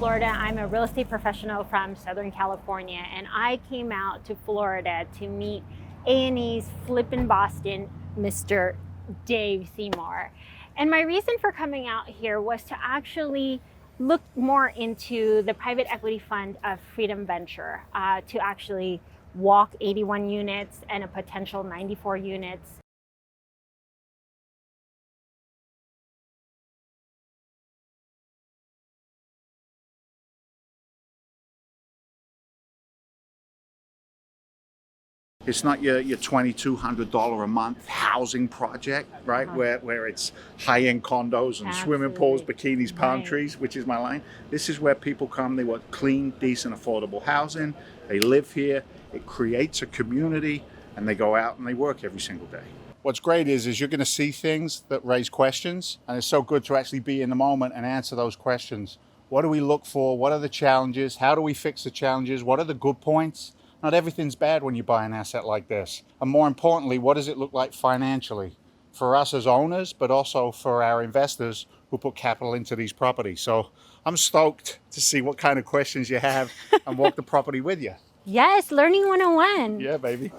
Florida. I'm a real estate professional from Southern California, and I came out to Florida to meet A&E's flippin' Boston, Mr. Dave Seymour. And my reason for coming out here was to actually look more into the private equity fund of Freedom Venture, to actually walk 81 units and a potential 94 units. It's not your $2,200 a month housing project, right? Where it's high-end condos and swimming pools, bikinis, palm trees, which is my line. This is where people come. They want clean, decent, affordable housing. They live here. It creates a community, and they go out and they work every single day. What's great is you're going to see things that raise questions, and it's so good to actually be in the moment and answer those questions. What do we look for? What are the challenges? How do we fix the challenges? What are the good points? Not everything's bad when you buy an asset like this. And more importantly, what does it look like financially for us as owners, but also for our investors who put capital into these properties? So I'm stoked to see what kind of questions you have and walk the property with you. Yes, Learning 101. Yeah, baby.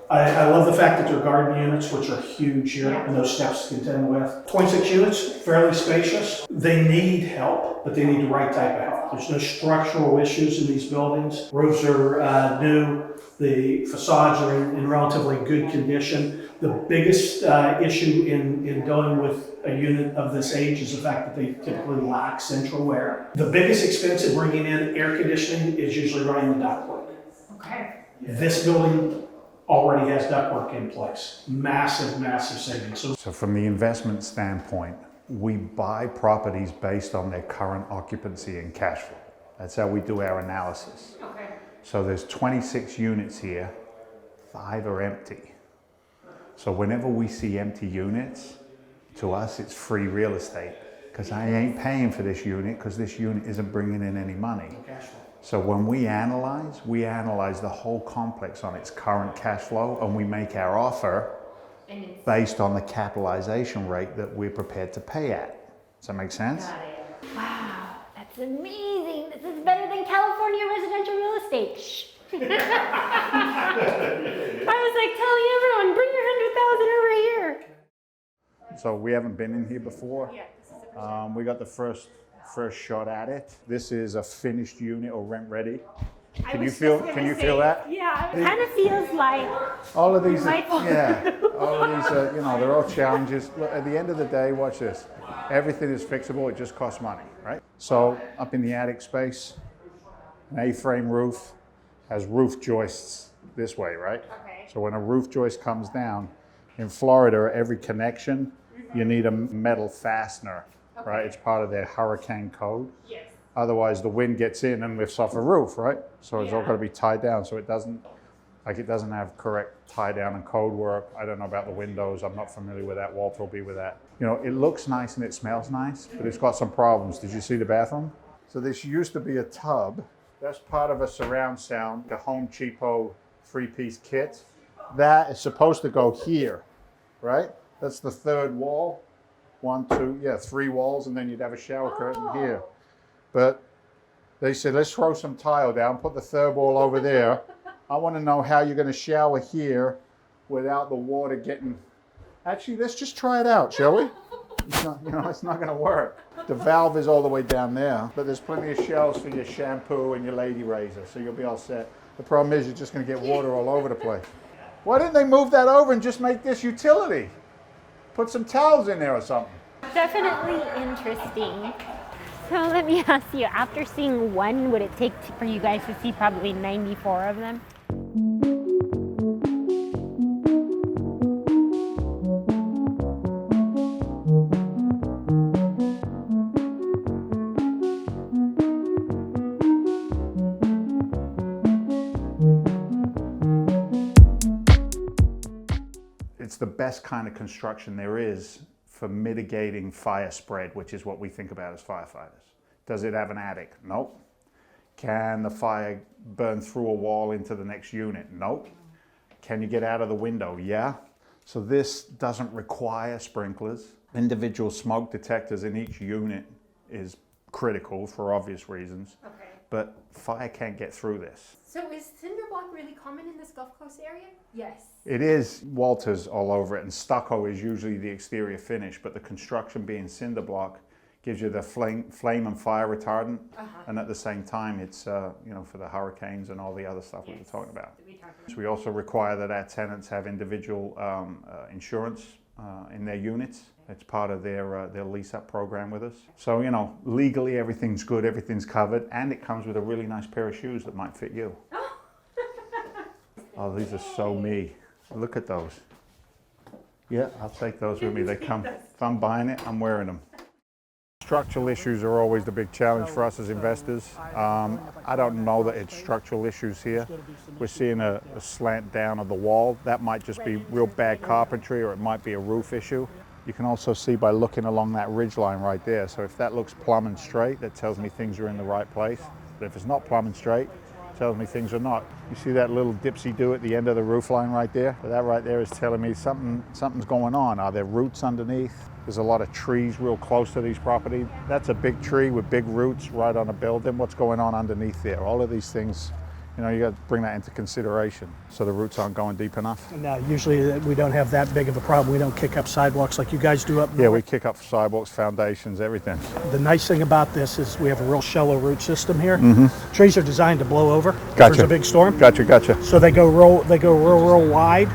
I love the fact that they're garden units, which are huge here, and those steps to contend with. 26 units, fairly spacious. They need help, but they need the right type of help. There's no structural issues in these buildings. Roofs are new. The facades are in relatively good condition. The biggest issue in dealing with a unit of this age is the fact that they typically lack central air. The biggest expense in bringing in air conditioning is usually running the ductwork. Okay. This building already has ductwork in place. Massive, massive savings. So from the investment standpoint, we buy properties based on their current occupancy and cash flow. That's how we do our analysis. Okay. So there's 26 units here, 5 are empty. So whenever we see empty units, to us it's free real estate, because I ain't paying for this unit because this unit isn't bringing in any money. So when we analyze the whole complex on its current cash flow, and we make our offer based on the capitalization rate that we're prepared to pay at. Does that make sense? Got it. Wow, that's amazing. This is better than California residential real estate. Shh. I was like telling everyone, bring your 100,000 over here. So we haven't been in here before. Yeah, this is the first We got the first shot at it. This is a finished unit or rent ready. Can you feel that? Yeah, it kind of feels like all of these are, they're all challenges. Look, at the end of the day, watch this. Everything is fixable, it just costs money, right? So up in the attic space, an A-frame roof has roof joists this way, right? Okay. So when a roof joist comes down, in Florida, every connection, you need a metal fastener, right? It's part of their hurricane code. Yes. Otherwise, the wind gets in and lifts off a roof, right? So it's all got to be tied down, so it doesn't have correct tie down and code work. I don't know about the windows. I'm not familiar with that. Walter will be with that. You know, it looks nice and it smells nice, but it's got some problems. Did you see the bathroom? So this used to be a tub. That's part of a surround sound, the Home Cheapo 3-piece kit. That is supposed to go here, right? That's the third wall. 1, 2, 3 walls, and then you'd have a shower curtain here. But they said, let's throw some tile down, put the third wall over there. I want to know how you're going to shower here without the water getting... Actually, let's just try it out, shall we? It's not going to work. The valve is all the way down there, but there's plenty of shelves for your shampoo and your lady razor, so you'll be all set. The problem is you're just going to get water all over the place. Why didn't they move that over and just make this utility? Put some towels in there or something. Definitely interesting. So let me ask you, after seeing one, would it take for you guys to see probably 94 of them? It's the best kind of construction there is for mitigating fire spread, which is what we think about as firefighters. Does it have an attic? Nope. Can the fire burn through a wall into the next unit? Nope. Can you get out of the window? Yeah. So this doesn't require sprinklers. Individual smoke detectors in each unit is critical for obvious reasons, Okay. but fire can't get through this. So is cinder block really common in this Gulf Coast area? Yes. It is Walters all over it, and stucco is usually the exterior finish, but the construction being cinder block gives you the flame and fire retardant, and at the same time it's you know, for the hurricanes and all the other stuff we were talking about. So we also require that our tenants have individual insurance in their units. It's part of their lease-up program with us. So, you know, legally everything's good, everything's covered, and it comes with a really nice pair of shoes that might fit you. Oh, these are so me. Look at those. Yeah, I'll take those with me. They come, if I'm buying it, I'm wearing them. Structural issues are always the big challenge for us as investors. I don't know that it's structural issues here. We're seeing a slant down of the wall. That might just be real bad carpentry, or it might be a roof issue. You can also see by looking along that ridge line right there. So if that looks plumb and straight, that tells me things are in the right place. But if it's not plumb and straight, it tells me things are not. You see that little dipsy-do at the end of the roof line right there? So that right there is telling me something's going on. Are there roots underneath? There's a lot of trees real close to these properties. That's a big tree with big roots right on a building. What's going on underneath there? All of these things, you know, you got to bring that into consideration so the roots aren't going deep enough. No, usually we don't have that big of a problem. We don't kick up sidewalks like you guys do up north. Yeah, we kick up sidewalks, foundations, everything. The nice thing about this is we have a real shallow root system here. Trees are designed to blow over if Gotcha. there's a big storm. Gotcha. So they go real wide.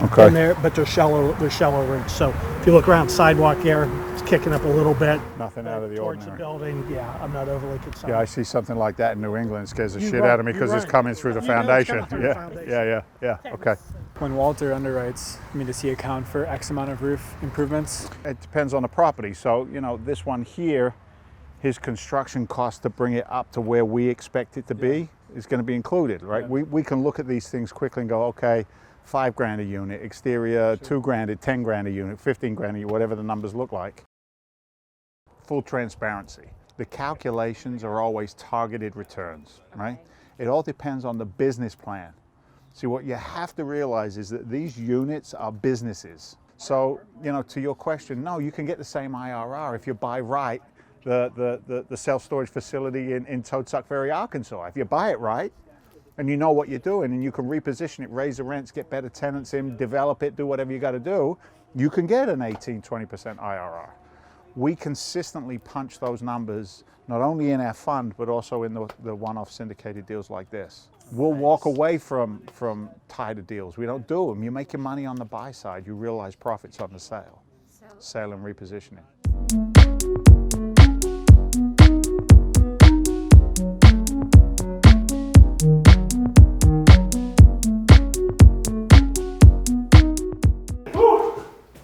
Okay. In there, but they're shallow roots. So if you look around sidewalk here, it's kicking up a little bit. Nothing out of the towards ordinary. the building. Yeah, I'm not overly concerned. Yeah, I see something like that in New England. It scares the You shit run- out of me you because it's run. coming through the You know it's foundation. coming through the foundation. Yeah. Okay. When Walter underwrites, does he account for X amount of roof improvements? It depends on the property. So, you know, this one here, his construction cost to bring it up to where we expect it to be is going to be included, right? Yeah. We can look at these things quickly and go, okay, $5,000 a unit, exterior $2,000, $10,000 a unit, $15,000 a unit, whatever the numbers look like. Full transparency. The calculations are always targeted returns, right? It all depends on the business plan. See, what you have to realize is that these units are businesses. So, you know, to your question, no, you can get the same IRR if you buy right the self-storage facility in Toadsuck Ferry, Arkansas. If you buy it right, and you know what you're doing, and you can reposition it, raise the rents, get better tenants in, develop it, do whatever you got to do, you can get an 18-20% IRR. We consistently punch those numbers, not only in our fund, but also in the one-off syndicated deals like this. We'll walk away from tighter deals. We don't do them. You're making money on the buy side. You realize profits on the sale. Sale and repositioning.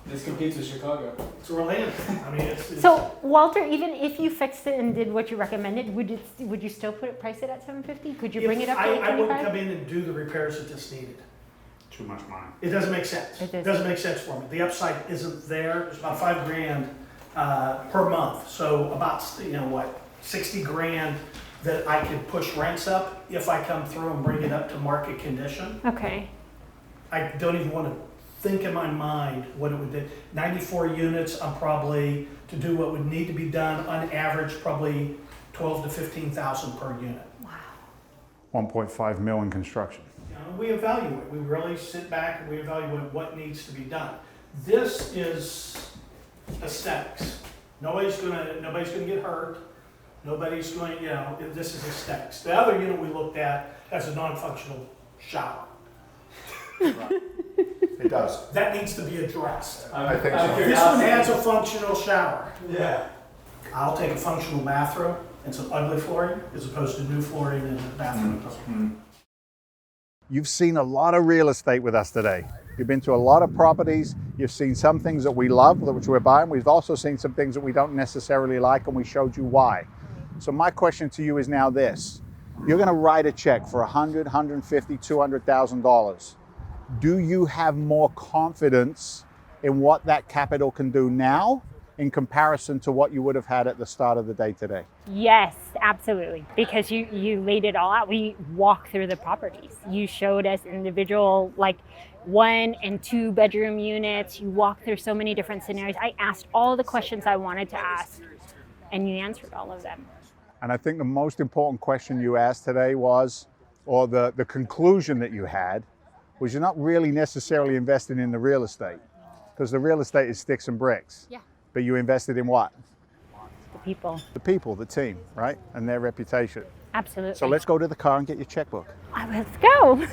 This competes with Chicago. It's reliance. I mean, it's So Walter, even if you fixed it and did what you recommended, would you still price it at $750? Could you bring it up to I wouldn't $825? come in and do the repairs that just needed. Too much money. It doesn't make sense. It It doesn't make sense for me. The upside isn't there. It's about $5,000 per month. So about, you know what, 60 grand that I could push rents up if I come through and bring it up to market condition. Okay. I don't even want to think in my mind what it would do. 94 units, I'm probably, to do what would need to be done, on average, probably 12 to 15,000 per unit. 1.5 million in construction. You know, we evaluate. We really sit back and we evaluate what needs to be done. This is aesthetics. Nobody's gonna get hurt. Nobody's going, you know, this is aesthetics. The other unit we looked at has a non-functional shower. It does. That needs to be addressed. I think so. This one has a functional shower. Yeah. I'll take a functional bathroom and some ugly flooring as opposed to new flooring in the bathroom. You've seen a lot of real estate with us today. You've been to a lot of properties. You've seen some things that we love, which we're buying. We've also seen some things that we don't necessarily like, and we showed you why. So my question to you is now this. You're going to write a check for $100,000, $150,000, $200,000. Do you have more confidence in what that capital can do now in comparison to what you would have had at the start of the day today? Yes, absolutely. Because you laid it all out. We walked through the properties. You showed us individual, like 1 and 2 bedroom units. You walked through so many different scenarios. I asked all the questions I wanted to ask, and you answered all of them. And I think the most important question you asked today was, or the conclusion that you had, was you're not really necessarily investing in the real estate, because the real estate is sticks and bricks. Yeah. But you invested in what? The people. The people, the team, right? And their reputation. Absolutely. So let's go to the car and get your checkbook. Let's go.